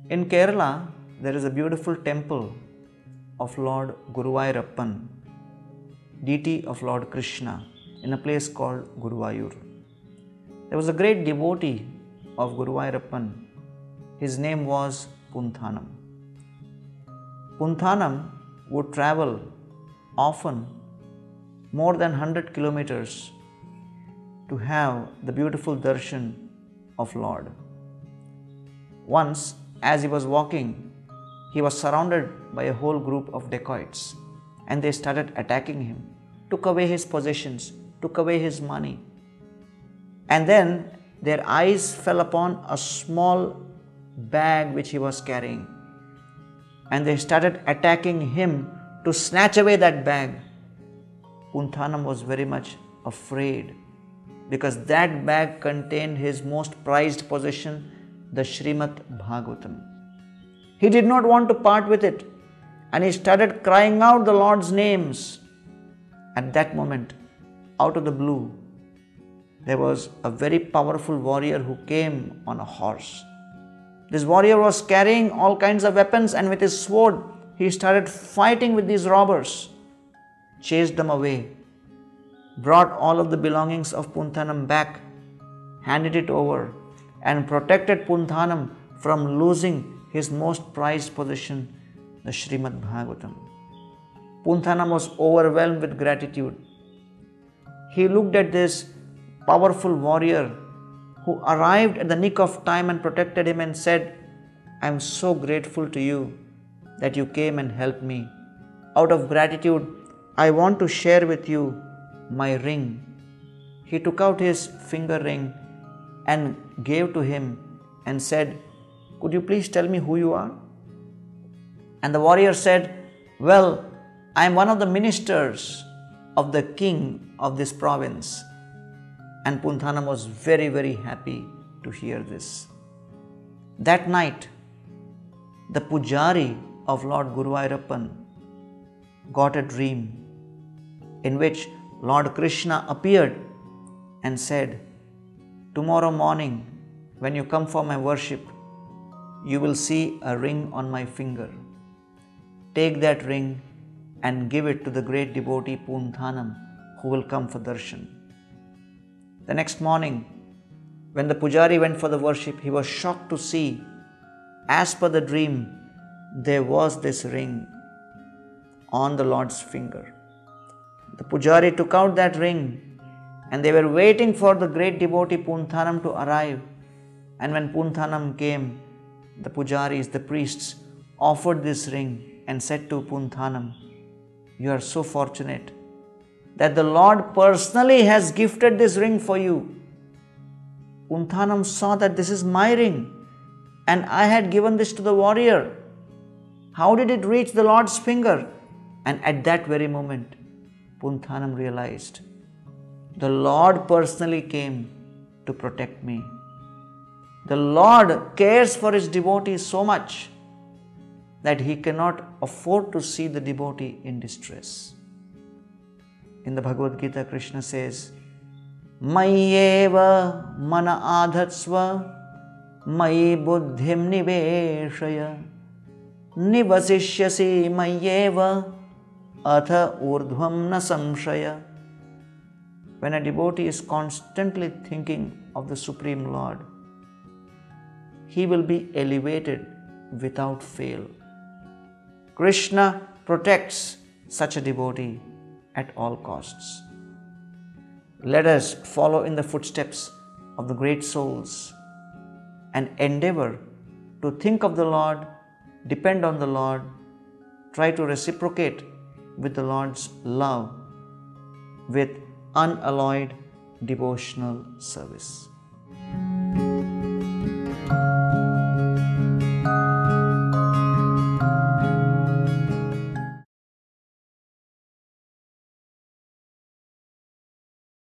In Kerala, there is a beautiful temple of Lord Guruvayurappan, deity of Lord Krishna, in a place called Guruvayur. There was a great devotee of Guruvayurappan. His name was Punthanam. Punthanam would travel often more than 100 kilometers to have the beautiful darshan of Lord. Once, as he was walking, he was surrounded by a whole group of dacoits, and they started attacking him, took away his possessions, took away his money. And then their eyes fell upon a small bag which he was carrying, and they started attacking him to snatch away that bag. Punthanam was very much afraid because that bag contained his most prized possession, the Srimad Bhagavatam. He did not want to part with it, and he started crying out the Lord's names. At that moment, out of the blue, there was a very powerful warrior who came on a horse. This warrior was carrying all kinds of weapons, and with his sword, he started fighting with these robbers, chased them away, brought all of the belongings of Punthanam back, handed it over, and protected Punthanam from losing his most prized possession, the Srimad Bhagavatam. Punthanam was overwhelmed with gratitude. He looked at this powerful warrior who arrived at the nick of time and protected him and said, "I am so grateful to you that you came and helped me. Out of gratitude, I want to share with you my ring." He took out his finger ring and gave to him and said, "Could you please tell me who you are?" And the warrior said, "Well, I am one of the ministers of the king of this province." And Punthanam was very, very happy to hear this. That night, the pujari of Lord Guruvayurappan got a dream in which Lord Krishna appeared and said, "Tomorrow morning, when you come for my worship, you will see a ring on my finger. Take that ring and give it to the great devotee Punthanam, who will come for darshan." The next morning, when the pujari went for the worship, he was shocked to see, as per the dream, there was this ring on the Lord's finger. The pujari took out that ring, and they were waiting for the great devotee Punthanam to arrive. And when Punthanam came, the pujaris, the priests, offered this ring and said to Punthanam, "You are so fortunate that the Lord personally has gifted this ring for you." Punthanam saw that this is my ring, and I had given this to the warrior. How did it reach the Lord's finger? And at that very moment, Punthanam realized, the Lord personally came to protect me. The Lord cares for his devotees so much that he cannot afford to see the devotee in distress. In the Bhagavad Gita, Krishna says, "Mayyeva mana adhatsva, mayi buddhim niveshaya, nivasishyasi mayyeva, atha urdhvam na samshaya." When a devotee is constantly thinking of the Supreme Lord, he will be elevated without fail. Krishna protects such a devotee at all costs. Let us follow in the footsteps of the great souls and endeavour to think of the Lord, depend on the Lord, try to reciprocate with the Lord's love with unalloyed devotional service.